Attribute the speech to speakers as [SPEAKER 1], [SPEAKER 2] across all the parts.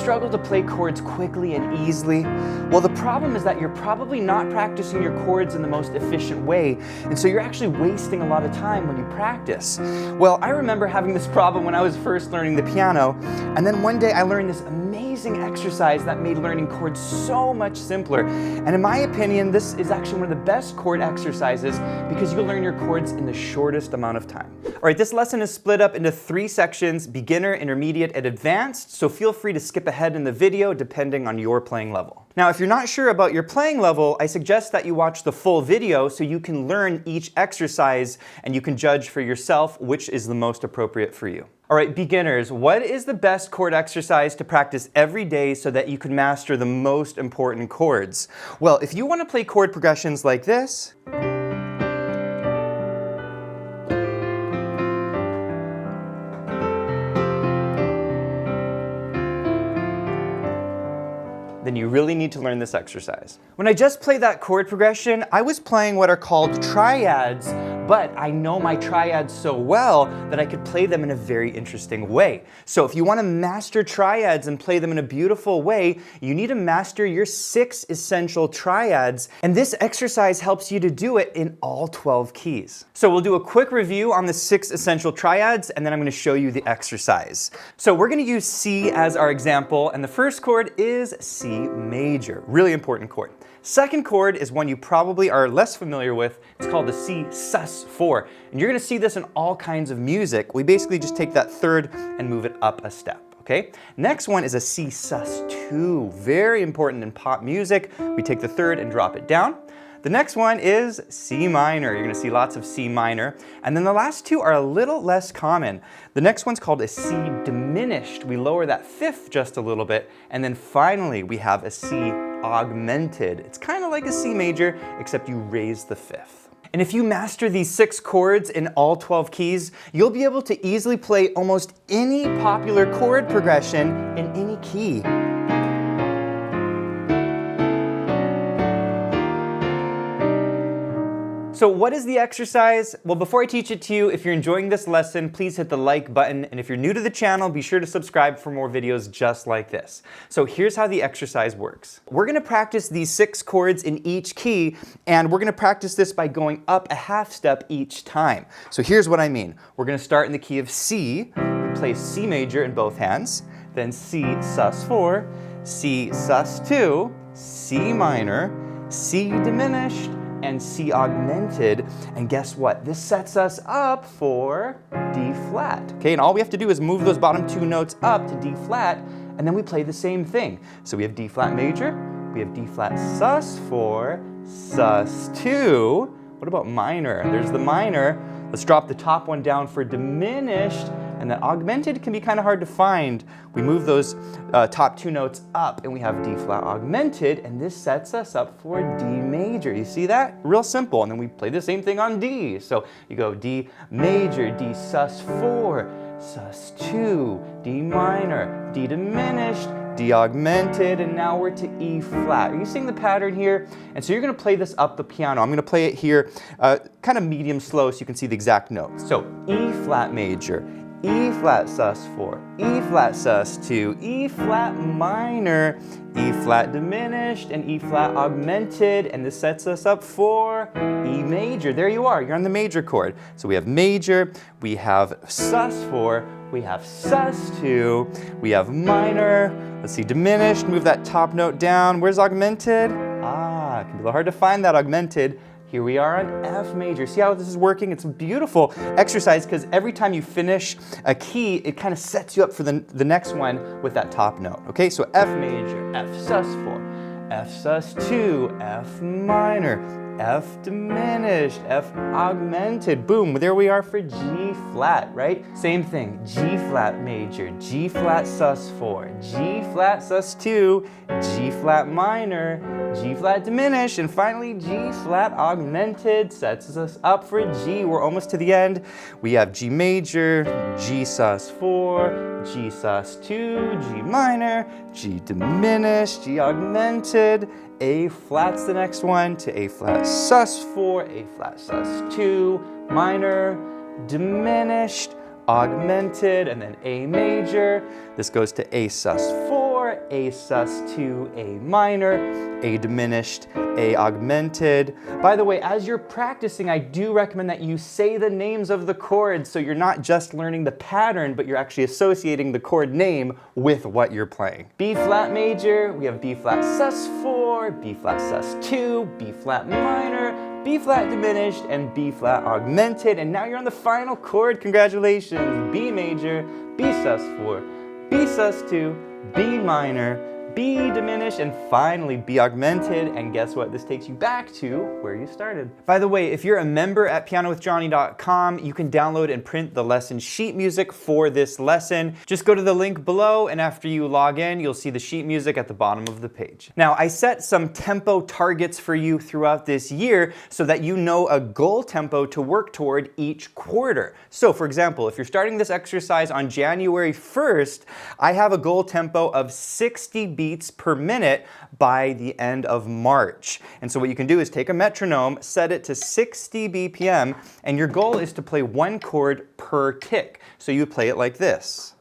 [SPEAKER 1] struggle to play chords quickly and easily? Well, the problem is that you're probably not practicing your chords in the most efficient way, and so you're actually wasting a lot of time when you practice. Well, I remember having this problem when I was first learning the piano, and then one day I learned this amazing exercise that made learning chords so much simpler. And in my opinion, this is actually one of the best chord exercises because you'll learn your chords in the shortest amount of time. All right, this lesson is split up into 3 sections: beginner, intermediate, and advanced, so feel free to skip ahead in the video depending on your playing level. Now, if you're not sure about your playing level, I suggest that you watch the full video so you can learn each exercise and you can judge for yourself which is the most appropriate for you. All right, beginners, what is the best chord exercise to practice every day so that you can master the most important chords? Well, if you want to play chord progressions like this, then you really need to learn this exercise. When I just played that chord progression, I was playing what are called triads, but I know my triads so well that I could play them in a very interesting way. So if you want to master triads and play them in a beautiful way, you need to master your 6 essential triads, and this exercise helps you to do it in all 12 keys. So we'll do a quick review on the 6 essential triads, and then I'm going to show you the exercise. So we're going to use C as our example, and the first chord is C major, really important chord. Second chord is one you probably are less familiar with. It's called the C sus4, and you're going to see this in all kinds of music. We basically just take that third and move it up a step. Okay? Next one is a C sus2, very important in pop music. We take the third and drop it down. The next one is C minor. You're going to see lots of C minor. And then the last 2 are a little less common. The next one's called a C diminished. We lower that 5th just a little bit. And then finally, we have a C augmented. It's kind of like a C major, except you raise the 5th. And if you master these 6 chords in all 12 keys, you'll be able to easily play almost any popular chord progression in any key. So what is the exercise? Well, before I teach it to you, if you're enjoying this lesson, please hit the like button. And if you're new to the channel, be sure to subscribe for more videos just like this. So here's how the exercise works. We're going to practice these 6 chords in each key, and we're going to practice this by going up a half step each time. So here's what I mean. We're going to start in the key of C. We play C major in both hands, then C sus4, C sus2, C minor, C diminished, and C augmented, and guess what? This sets us up for D flat. Okay, and all we have to do is move those bottom 2 notes up to D flat, and then we play the same thing. So we have D flat major, we have D flat sus4, sus2. What about minor? There's the minor. Let's drop the top one down for diminished, and then augmented can be kind of hard to find. We move those top 2 notes up, and we have D flat augmented, and this sets us up for D major. You see that? Real simple. And then we play the same thing on D. So you go D major, D sus4, sus2, D minor, D diminished, D augmented, and now we're to E flat. Are you seeing the pattern here? And so you're going to play this up the piano. I'm going to play it here kind of medium slow so you can see the exact notes. So E flat major, E flat sus4, E flat sus2, E flat minor, E flat diminished, and E flat augmented, and this sets us up for E major. There you are, you're on the major chord. So we have major, we have sus4, we have sus2, we have minor, let's see, diminished, move that top note down. Where's augmented? It can be a little hard to find that augmented. Here we are on F major. See how this is working? It's a beautiful exercise because every time you finish a key, it kind of sets you up for the next one with that top note. Okay, so F major, F sus4, F sus2, F minor, F diminished, F augmented. Boom, there we are for G flat, right? Same thing, G flat major, G flat sus4, G flat sus2, G flat minor, G flat diminished, and finally G flat augmented sets us up for G. We're almost to the end. We have G major, G sus4, G sus2, G minor, G diminished, G augmented, A flat's the next one, to A flat sus4, A flat sus2, minor, diminished, augmented, and then A major. This goes to A sus4, minor, A sus2, A minor, A diminished, A augmented. By the way, as you're practicing, I do recommend that you say the names of the chords so you're not just learning the pattern, but you're actually associating the chord name with what you're playing. B flat major, we have B flat sus4, B flat sus2, B flat minor, B flat diminished, and B flat augmented. And now you're on the final chord. Congratulations. B major, B sus4, B sus2, B minor, B diminished, and finally B augmented. And guess what? This takes you back to where you started. By the way, if you're a member at pianowithjohnny.com, you can download and print the lesson sheet music for this lesson. Just go to the link below, and after you log in, you'll see the sheet music at the bottom of the page. Now, I set some tempo targets for you throughout this year so that you know a goal tempo to work toward each quarter. So, for example, if you're starting this exercise on January 1st, I have a goal tempo of 60 beats per minute by the end of March. And so what you can do is take a metronome, set it to 60 BPM, and your goal is to play one chord per tick. So you play it like this.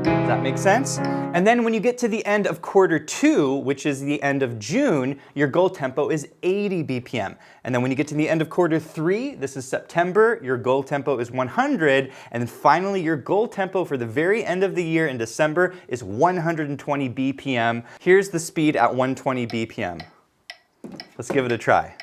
[SPEAKER 1] Does that make sense? And then when you get to the end of quarter 2, which is the end of June, your goal tempo is 80 BPM. And then when you get to the end of quarter 3, this is September, your goal tempo is 100. And then finally, your goal tempo for the very end of the year in December is 120 BPM. Here's the speed at 120 BPM. Let's give it a try.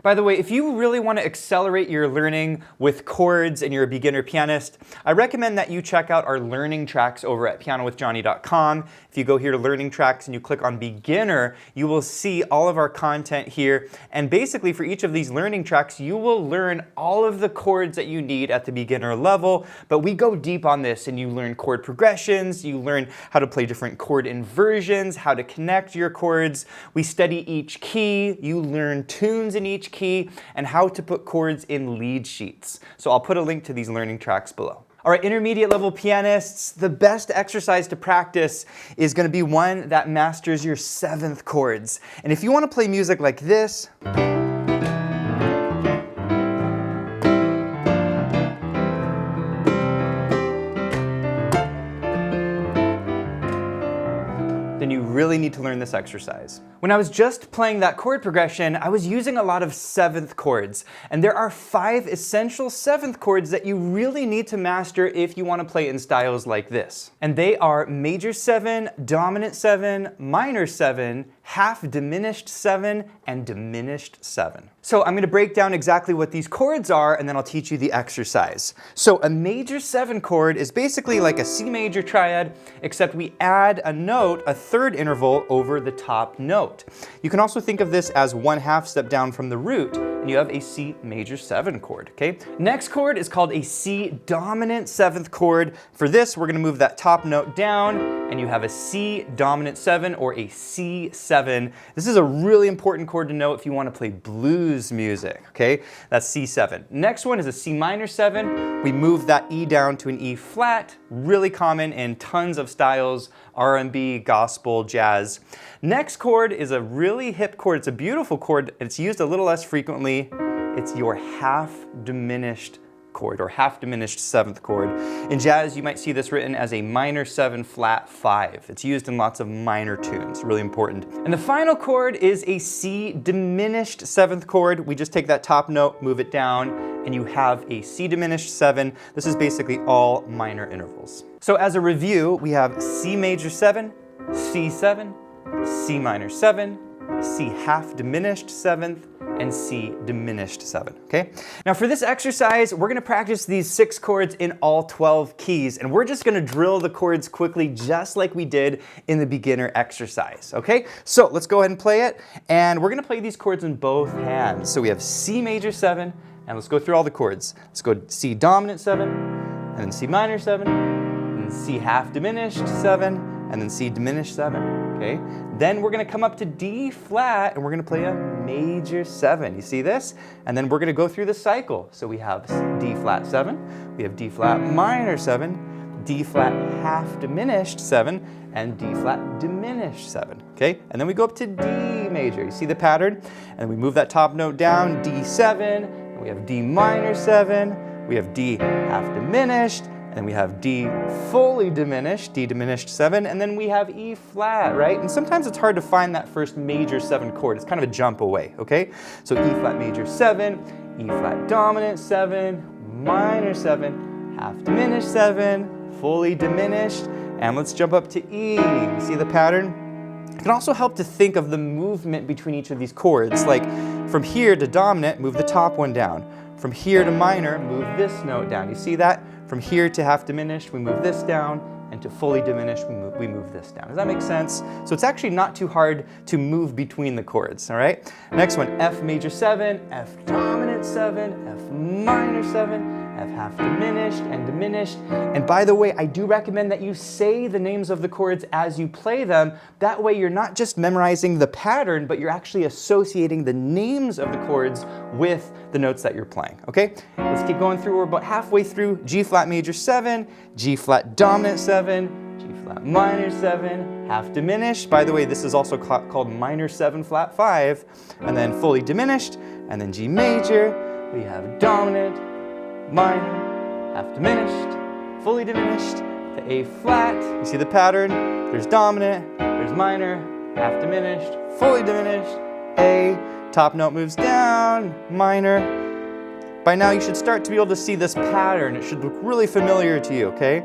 [SPEAKER 1] By the way, if you really want to accelerate your learning with chords and you're a beginner pianist, I recommend that you check out our learning tracks over at pianowithjohnny.com. If you go here to learning tracks and you click on beginner, you will see all of our content here. And basically for each of these learning tracks, you will learn all of the chords that you need at the beginner level. But we go deep on this and you learn chord progressions, you learn how to play different chord inversions, how to connect your chords. We study each key, you learn tunes in each key, and how to put chords in lead sheets. So I'll put a link to these learning tracks below. All right, intermediate level pianists, the best exercise to practice is going to be one that masters your 7th chords. And if you want to play music like this, then you really need to learn this exercise. When I was just playing that chord progression, I was using a lot of 7th chords. And there are 5 essential 7th chords that you really need to master if you want to play in styles like this. And they are major 7, dominant 7, minor 7, half diminished 7, and diminished 7. So I'm going to break down exactly what these chords are, and then I'll teach you the exercise. So a major 7 chord is basically like a C major triad, except we add a note, a 3rd interval, over the top note. You can also think of this as 1/2 step down from the root, and you have a C major 7 chord, okay? Next chord is called a C dominant 7th chord. For this, we're gonna move that top note down, and you have a C dominant 7 or a C7. This is a really important chord to know if you wanna play blues music, okay? That's C7. Next one is a C minor 7. We move that E down to an E flat, really common in tons of styles, R&B, gospel, jazz. Next chord is a really hip chord. It's a beautiful chord. It's used a little less frequently. It's your half diminished chord or half diminished 7th chord. In jazz, you might see this written as a minor 7 flat 5. It's used in lots of minor tunes, really important. And the final chord is a C diminished 7th chord. We just take that top note, move it down, and you have a C diminished 7. This is basically all minor intervals. So as a review, we have C major 7, C7, C minor 7, C half diminished 7th, and C diminished 7, okay? Now for this exercise, we're gonna practice these 6 chords in all 12 keys, and we're just gonna drill the chords quickly just like we did in the beginner exercise, okay? So let's go ahead and play it, and we're gonna play these chords in both hands. So we have C major 7, and let's go through all the chords. Let's go C dominant 7, and then C minor 7, and then C half diminished 7, and then C diminished 7, okay? Then we're gonna come up to D flat and we're gonna play a major 7. You see this? And then we're gonna go through the cycle. So we have D flat 7, we have D flat minor 7, D flat half diminished 7, and D flat diminished 7, okay? And then we go up to D major. You see the pattern? And we move that top note down, D7, and we have D minor 7, we have D half diminished, and we have D fully diminished, D diminished 7, and then we have E flat, right? And sometimes it's hard to find that first major 7 chord. It's kind of a jump away, okay? So E flat major 7, E flat dominant 7, minor 7, half diminished 7, fully diminished, and let's jump up to E. You see the pattern? It can also help to think of the movement between each of these chords. Like from here to dominant, move the top one down. From here to minor, move this note down. You see that? From here to half diminished, we move this down, and to fully diminished, we move this down. Does that make sense? So it's actually not too hard to move between the chords, all right? Next one, F major 7, F dominant 7, F minor 7, F half diminished and diminished. And by the way, I do recommend that you say the names of the chords as you play them. That way you're not just memorizing the pattern, but you're actually associating the names of the chords with the notes that you're playing, okay? Let's keep going through. We're about halfway through. G flat major 7, G flat dominant 7, G flat minor 7, half diminished. By the way, this is also called minor 7 flat 5, and then fully diminished, and then G major. We have dominant, minor, half diminished, fully diminished, to A flat. You see the pattern? There's dominant, there's minor, half diminished, fully diminished, A, top note moves down, minor. By now you should start to be able to see this pattern. It should look really familiar to you, okay?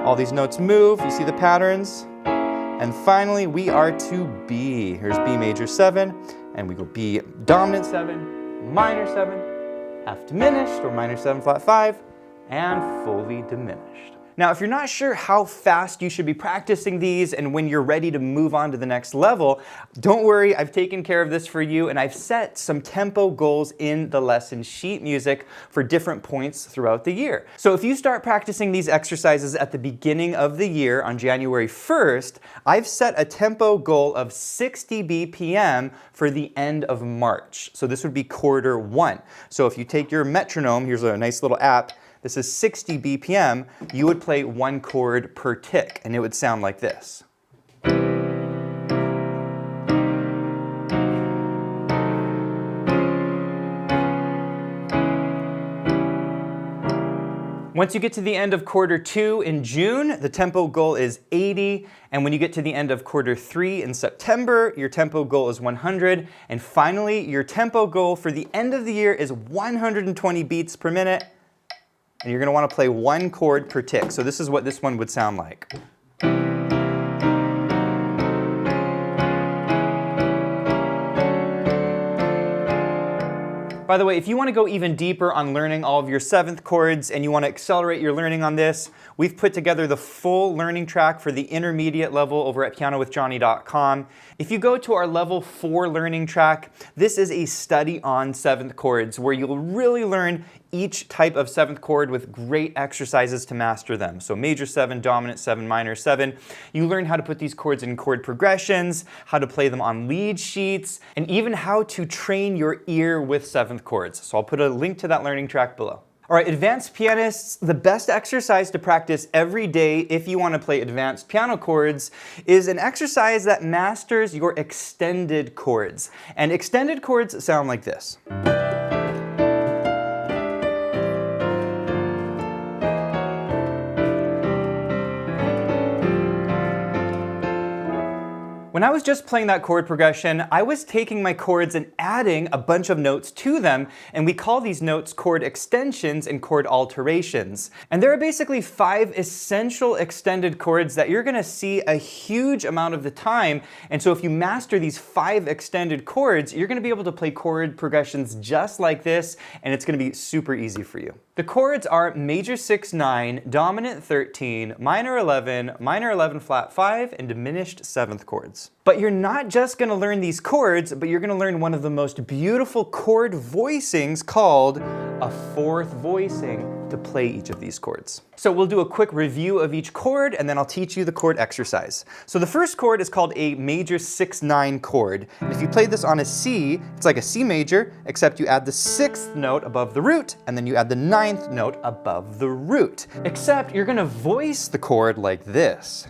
[SPEAKER 1] All these notes move, you see the patterns. And finally we are to B. Here's B major 7, and we go B dominant 7, minor 7, half diminished, or minor 7 flat 5, and fully diminished. Now, if you're not sure how fast you should be practicing these and when you're ready to move on to the next level, don't worry, I've taken care of this for you, and I've set some tempo goals in the lesson sheet music for different points throughout the year. So if you start practicing these exercises at the beginning of the year on January 1st, I've set a tempo goal of 60 BPM for the end of March. So this would be quarter 1. So if you take your metronome, here's a nice little app, this is 60 BPM, you would play 1 chord per tick, and it would sound like this. Once you get to the end of quarter 2 in June, the tempo goal is 80, and when you get to the end of quarter 3 in September, your tempo goal is 100, and finally, your tempo goal for the end of the year is 120 beats per minute. And you're going to want to play 1 chord per tick. So this is what this one would sound like. By the way, if you want to go even deeper on learning all of your 7th chords and you want to accelerate your learning on this, we've put together the full learning track for the intermediate level over at pianowithjohnny.com. If you go to our level 4 learning track, this is a study on 7th chords where you'll really learn each type of 7th chord with great exercises to master them. So major 7, dominant 7, minor 7. You learn how to put these chords in chord progressions, how to play them on lead sheets, and even how to train your ear with 7th chords. So I'll put a link to that learning track below. All right, advanced pianists, the best exercise to practice every day if you want to play advanced piano chords is an exercise that masters your extended chords. And extended chords sound like this. When I was just playing that chord progression, I was taking my chords and adding a bunch of notes to them, and we call these notes chord extensions and chord alterations. And there are basically 5 essential extended chords that you're going to see a huge amount of the time, and so if you master these 5 extended chords, you're going to be able to play chord progressions just like this, and it's going to be super easy for you. The chords are major 6-9, dominant 13, minor 11 flat 5, and diminished 7th chords. But you're not just going to learn these chords, but you're going to learn one of the most beautiful chord voicings called a 4th voicing to play each of these chords. So we'll do a quick review of each chord, and then I'll teach you the chord exercise. So the first chord is called a major 6-9 chord. And if you play this on a C, it's like a C major, except you add the 6th note above the root, and then you add the 9th note above the root. Except you're going to voice the chord like this.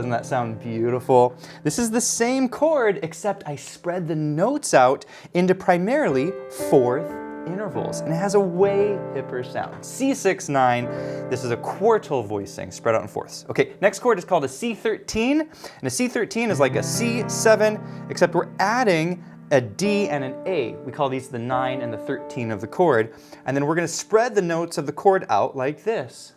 [SPEAKER 1] Doesn't that sound beautiful? This is the same chord, except I spread the notes out into primarily fourth intervals, and it has a way hipper sound. C6-9, this is a quartal voicing, spread out in fourths. Okay, next chord is called a C13, and a C13 is like a C7, except we're adding a D and an A. We call these the 9 and the 13 of the chord, and then we're going to spread the notes of the chord out like this.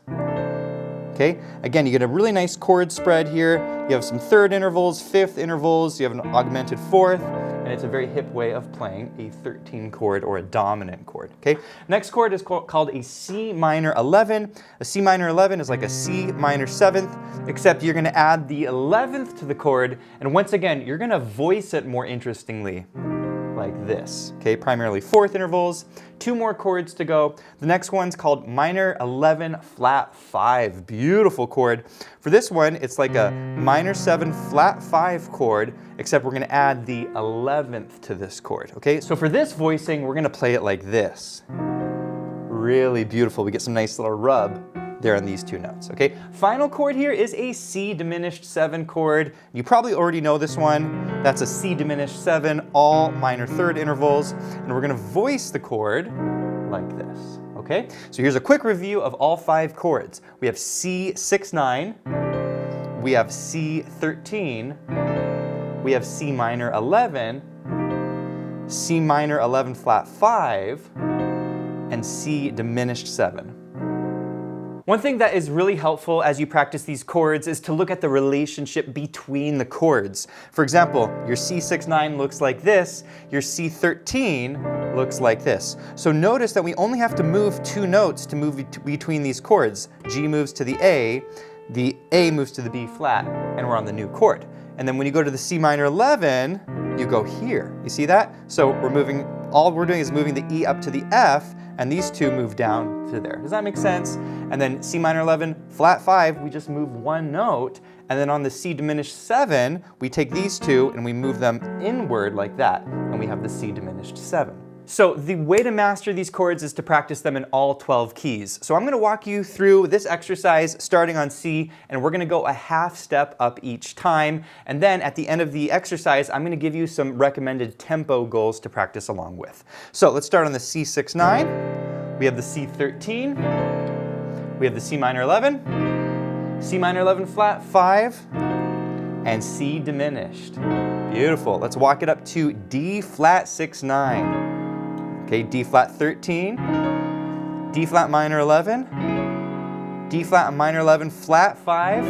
[SPEAKER 1] Okay, again, you get a really nice chord spread here. You have some third intervals, fifth intervals, you have an augmented fourth, and it's a very hip way of playing a 13 chord or a dominant chord. Okay, next chord is called a C minor 11. A C minor 11 is like a C minor 7th, except you're going to add the 11th to the chord, and once again, you're going to voice it more interestingly, like this. Okay, primarily fourth intervals. 2 more chords to go. The next one's called minor 11 flat 5. Beautiful chord. For this one, it's like a minor 7 flat 5 chord, except we're going to add the 11th to this chord. Okay, so for this voicing, we're going to play it like this. Really beautiful. We get some nice little rub there on these 2 notes. Okay, final chord here is a C diminished 7 chord. You probably already know this one. That's a C diminished 7, all minor third intervals, and we're going to voice the chord like this. Okay, so here's a quick review of all 5 chords. We have C6-9, we have C13, we have C minor 11, C minor 11 flat 5, and C diminished 7. One thing that is really helpful as you practice these chords is to look at the relationship between the chords. For example, your C6-9 looks like this, your C13 looks like this. So notice that we only have to move 2 notes to move between these chords. G moves to the A moves to the B flat, and we're on the new chord. And then when you go to the C minor 11, you go here. You see that? So all we're doing is moving the E up to the F, and these 2 move down to there. Does that make sense? And then C minor 11, flat 5, we just move 1 note, and then on the C diminished 7, we take these 2 and we move them inward like that, and we have the C diminished 7. So the way to master these chords is to practice them in all 12 keys. So I'm going to walk you through this exercise starting on C, and we're going to go a half step up each time. And then at the end of the exercise, I'm going to give you some recommended tempo goals to practice along with. So let's start on the C6-9. We have the C13. We have the C minor 11. C minor 11 flat 5. And C diminished. Beautiful. Let's walk it up to D flat 6-9. Okay, D flat 13, D flat minor 11, D flat minor 11 flat 5,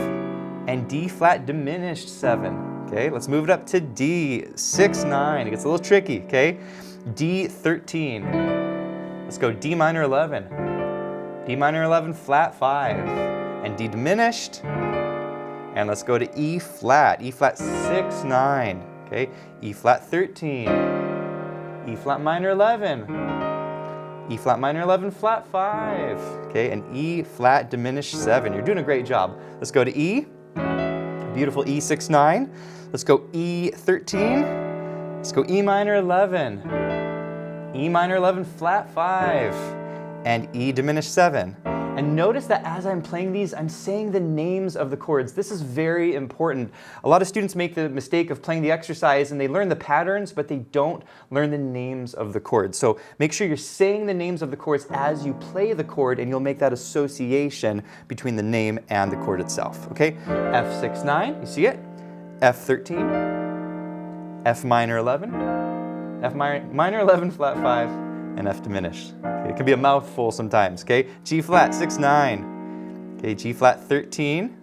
[SPEAKER 1] and D flat diminished 7. Okay, let's move it up to D 6-9. It gets a little tricky. Okay, D 13. Let's go D minor 11, D minor 11 flat 5, and D diminished. And let's go to E flat 6-9. Okay, E flat 13. E flat minor 11, E flat minor 11 flat 5, okay, and E flat diminished 7. You're doing a great job. Let's go to E, beautiful E6-9. Let's go E13, let's go E minor 11, E minor 11 flat 5, and E diminished 7. And notice that as I'm playing these, I'm saying the names of the chords. This is very important. A lot of students make the mistake of playing the exercise and they learn the patterns, but they don't learn the names of the chords. So make sure you're saying the names of the chords as you play the chord, and you'll make that association between the name and the chord itself. Okay? F6-9, you see it? F13, F minor 11, F minor 11 flat 5, and F diminished. Okay, it can be a mouthful sometimes. Okay, G flat 6-9. Okay, G flat 13,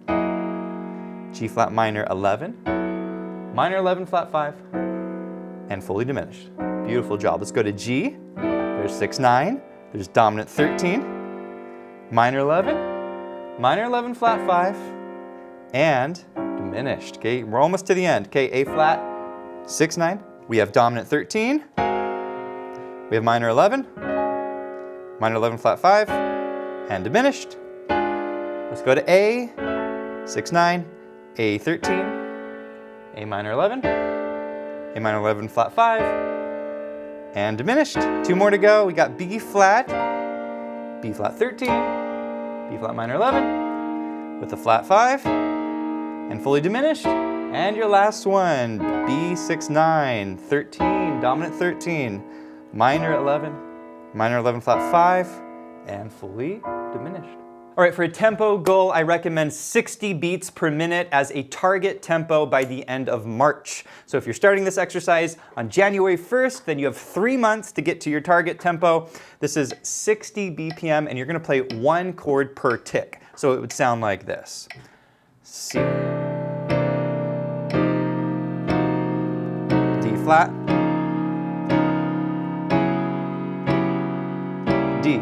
[SPEAKER 1] G flat minor 11, minor 11 flat 5, and fully diminished. Beautiful job. Let's go to G. There's 6-9. There's dominant 13, minor 11 flat 5, and diminished. Okay, we're almost to the end. Okay, A flat 6-9. We have dominant 13. We have minor 11 flat 5, and diminished. Let's go to A, 6-9, A 13, A minor 11, A minor 11 flat 5, and diminished. 2 more to go. We got B flat 13, B flat minor 11 with a flat 5, and fully diminished. And your last one, B6-9, 13, dominant 13, minor 11 flat 5, and fully diminished. All right, for a tempo goal, I recommend 60 beats per minute as a target tempo by the end of March. So if you're starting this exercise on January 1st, then you have 3 months to get to your target tempo. This is 60 BPM, and you're gonna play one chord per tick. So it would sound like this. C, D flat, D.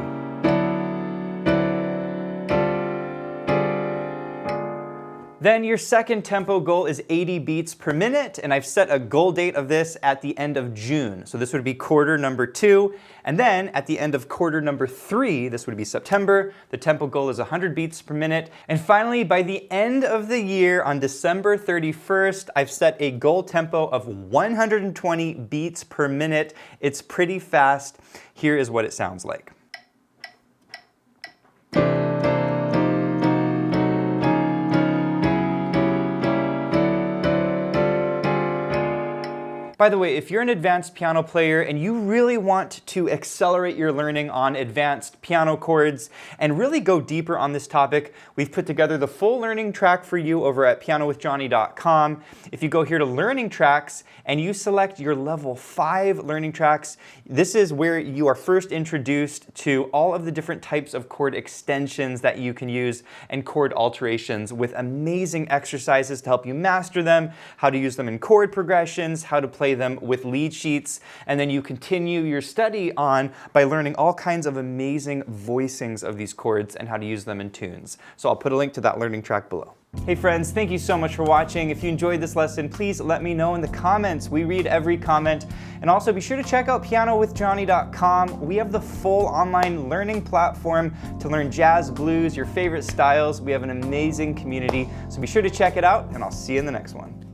[SPEAKER 1] Then your second tempo goal is 80 beats per minute, and I've set a goal date of this at the end of June. So this would be quarter number 2, and then at the end of quarter number 3, this would be September, the tempo goal is 100 beats per minute. And finally, by the end of the year, on December 31st, I've set a goal tempo of 120 beats per minute. It's pretty fast. Here is what it sounds like. By the way, if you're an advanced piano player and you really want to accelerate your learning on advanced piano chords and really go deeper on this topic, we've put together the full learning track for you over at pianowithjohnny.com. If you go here to learning tracks and you select your level 5 learning tracks, this is where you are first introduced to all of the different types of chord extensions that you can use and chord alterations with amazing exercises to help you master them, how to use them in chord progressions, how to play them with lead sheets, and then you continue your study on by learning all kinds of amazing voicings of these chords and how to use them in tunes. So I'll put a link to that learning track below. Hey friends, thank you so much for watching. If you enjoyed this lesson, please let me know in the comments. We read every comment. And also be sure to check out pianowithjohnny.com. We have the full online learning platform to learn jazz, blues, your favorite styles. We have an amazing community. So be sure to check it out, and I'll see you in the next one.